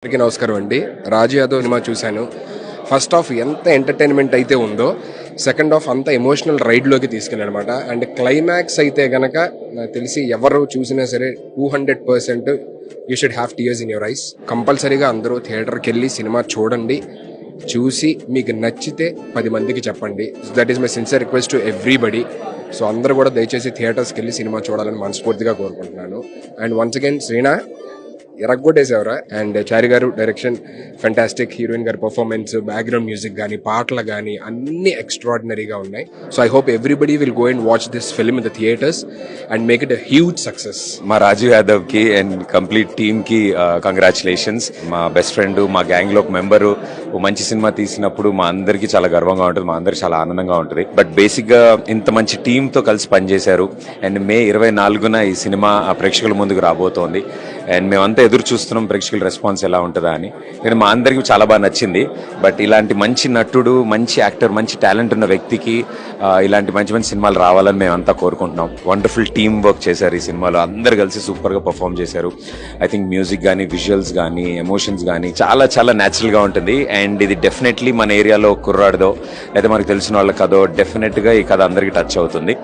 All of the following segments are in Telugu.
అందరికీ నమస్కారం అండి. రాజు యాదవ్ సినిమా చూశాను. ఫస్ట్ హాఫ్ ఎంత ఎంటర్టైన్మెంట్ అయితే ఉందో సెకండ్ హాఫ్ అంత ఎమోషనల్ రైడ్లోకి తీసుకెళ్ళానమాట. అండ్ క్లైమాక్స్ అయితే గనక నాకు తెలిసి ఎవరు చూసినా సరే 200% you should have tears in your eyes. కంపల్సరీగా అందరూ థియేటర్కి వెళ్ళి సినిమా చూడండి. చూసి మీకు నచ్చితే 10 మందికి చెప్పండి. That is my sincere request to everybody. So అందరూ కూడా దయచేసి థియేటర్స్కి వెళ్ళి సినిమా చూడాలని మనస్ఫూర్తిగా కోరుకుంటున్నాను. అండ్ వన్స్ అగైన్ శ్రీనా ఎరగొట్టేసేవరా. అండ్ చారి గారు డైరెక్షన్ ఫెంటాస్టిక్, హీరోయిన్ గారి పర్ఫార్మెన్స్, బ్యాక్గ్రౌండ్ మ్యూజిక్ కానీ పాటలు కానీ అన్ని ఎక్స్ట్రాడినరీగా ఉన్నాయి. So I hope everybody will go and watch this film in the theatres and make it a huge success. మా రాజు యాదవ్ కి అండ్ కంప్లీట్ టీమ్ కి కంగ్రాచులేషన్స్. మా బెస్ట్ ఫ్రెండ్, మా గ్యాంగ్ లో ఒక మెంబరు ఓ మంచి సినిమా తీసినప్పుడు మా అందరికి చాలా గర్వంగా ఉంటుంది, మా అందరికి చాలా ఆనందంగా ఉంటుంది. బట్ బేసిక్ గా ఇంత మంచి టీమ్ తో కలిసి పనిచేశారు. అండ్ మే 24న ఈ సినిమా ప్రేక్షకుల ముందుకు రాబోతోంది. అండ్ మేమంతా ఎదురు చూస్తున్నాం ప్రేక్షకుల రెస్పాన్స్ ఎలా ఉంటుందా అని. కానీ మా అందరికి చాలా బాగా నచ్చింది. బట్ ఇలాంటి మంచి నటుడు, మంచి యాక్టర్, మంచి టాలెంట్ ఉన్న వ్యక్తికి ఇలాంటి మంచి మంచి సినిమాలు రావాలని మేమంతా కోరుకుంటున్నాం. వండర్ఫుల్ టీమ్ వర్క్ చేశారు ఈ సినిమాలో, అందరు కలిసి సూపర్ గా పర్ఫామ్ చేశారు. ఐ థింక్ మ్యూజిక్ కానీ, విజువల్స్ కానీ, ఎమోషన్స్ కానీ చాలా చాలా న్యాచురల్ గా ఉంటుంది. అండ్ ఇది డెఫినెట్లీ మన ఏరియాలో కుర్రాడదో లేదా మనకు తెలిసిన వాళ్ళ కథో డెఫినెట్ గా ఈ కథ అందరికి టచ్ అవుతుంది.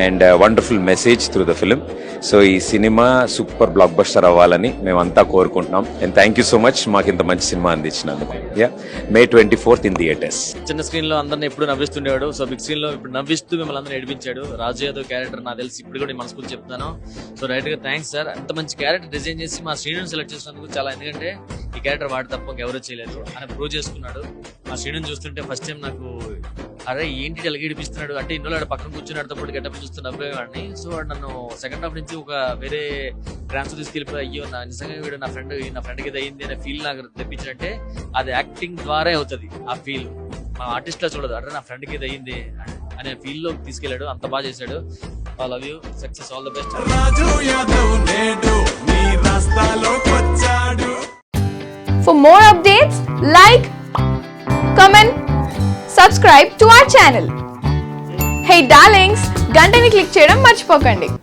And wonderful message through the film. So ఈ సినిమా సూపర్ బ్లాక్ బస్టర్ అవ్వాలని మేమంతా కోరుకుంటున్నాం. And thank you so much మాకు ఇంత మంచి సినిమా అందించినందుకు. May 24th in theaters. చిన్న స్క్రీన్ లో అందరిని ఎప్పుడు నవ్విస్తుండేవాడు. సో బిగ్ స్క్రీన్ లో ఇప్పుడు నవ్విస్తూ మిమ్మల్ని అందరూ ఏడిపించాడు. రాజు యాదవ్ క్యారెక్టర్ నాకు తెలిసి ఇప్పుడు కూడా మనస్ఫూర్తి చెప్తాను. సో రైట్ గా థ్యాంక్స్ సార్. అంత మంచి క్యారెక్టర్ డిజైన్ చేసి మా శ్రీను సెలెక్ట్ చేసినందుకు చాలా, ఎందుకంటే ఈ క్యారెక్టర్ వాడి తప్ప ఎవరూ చేయలేదు అని ప్రూవ్ చేసుకున్నాడు. మా శ్రీను చూస్తుంటే ఫస్ట్ టైం నాకు అరే ఏంటి ఇలా ఏడిపిస్తున్నాడు అంటే ఇన్నో పక్కన కూర్చున్నాడు తప్పుడు గెటప్ చూస్తున్న అభిప్రాయాన్ని. సో నన్ను సెకండ్ హాఫ్ నుంచి ఒక వేరే ట్రాన్స్ తీసుకెళ్ళిపోయి అయ్యో నా నిజంగా వీడు నా ఫ్రెండ్కి ఇది అయింది అనే ఫీల్ నాకు తెప్పించినట్టే అది యాక్టింగ్ ద్వారా అవుతుంది. ఆ ఫీల్ మా ఆర్టిస్ట్ లా చూడదు, అంటే నా ఫ్రెండ్కి ఇది అయింది అనే ఫీల్ లో తీసుకెళ్లాడు. అంత బాగా చేశాడు. I love you, success, all the best. For more updates, like, comment, subscribe to our channel. Hey darlings, గంటని click చేయడం మర్చిపోకండి.